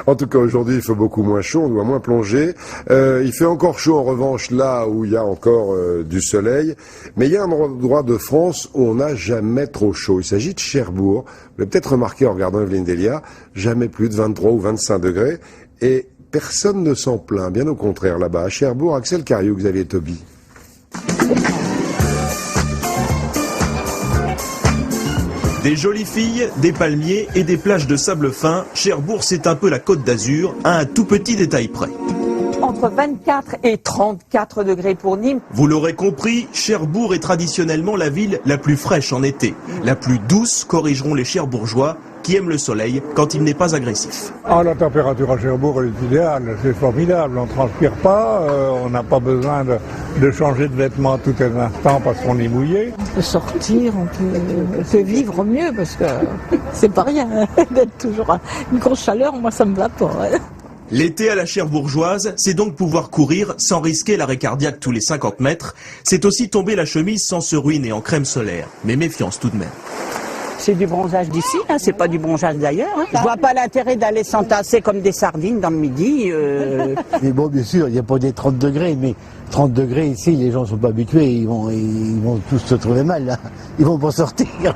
En tout cas, aujourd'hui, il fait beaucoup moins chaud, on doit moins plonger. Il fait encore chaud, en revanche, là où il y a encore du soleil. Mais il y a un endroit de France où on n'a jamais trop chaud. Il s'agit de Cherbourg. Vous l'avez peut-être remarqué en regardant Evelyne Delia, jamais plus de 23 ou 25 degrés. Et personne ne s'en plaint, bien au contraire, là-bas. À Cherbourg, Axel Cariou, Xavier Toby. Des jolies filles, des palmiers et des plages de sable fin, Cherbourg c'est un peu la Côte d'Azur, à un tout petit détail près. Entre 24 et 34 degrés pour Nîmes. Vous l'aurez compris, Cherbourg est traditionnellement la ville la plus fraîche en été. La plus douce, corrigeront les Cherbourgeois, qui aiment le soleil quand il n'est pas agressif. Ah, la température à Cherbourg elle est idéale, c'est formidable, on ne transpire pas, on n'a pas besoin de changer de vêtements tout un instant parce qu'on est mouillé. On peut sortir, on peut vivre mieux parce que c'est pas rien d'être toujours à une grosse chaleur, moi ça me va pas. L'été à la Cherbourgeoise, c'est donc pouvoir courir sans risquer l'arrêt cardiaque tous les 50 mètres. C'est aussi tomber la chemise sans se ruiner en crème solaire. Mais méfiance tout de même. C'est du bronzage d'ici, hein, c'est pas du bronzage d'ailleurs. Hein. Je vois pas l'intérêt d'aller s'entasser comme des sardines dans le midi. Mais bon, bien sûr, il n'y a pas des 30 degrés, mais 30 degrés ici, les gens ne sont pas habitués, ils vont tous se trouver mal, là. Ils vont pas sortir.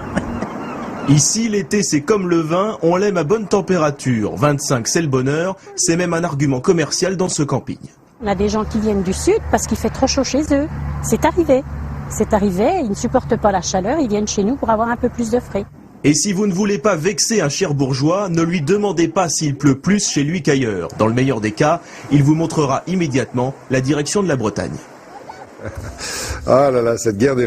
Ici, l'été, c'est comme le vin, on l'aime à bonne température. 25, c'est le bonheur, c'est même un argument commercial dans ce camping. On a des gens qui viennent du sud parce qu'il fait trop chaud chez eux. C'est arrivé. C'est arrivé, ils ne supportent pas la chaleur, ils viennent chez nous pour avoir un peu plus de frais. Et si vous ne voulez pas vexer un Cherbourgeois, ne lui demandez pas s'il pleut plus chez lui qu'ailleurs. Dans le meilleur des cas, il vous montrera immédiatement la direction de la Bretagne. Ah là là, cette guerre des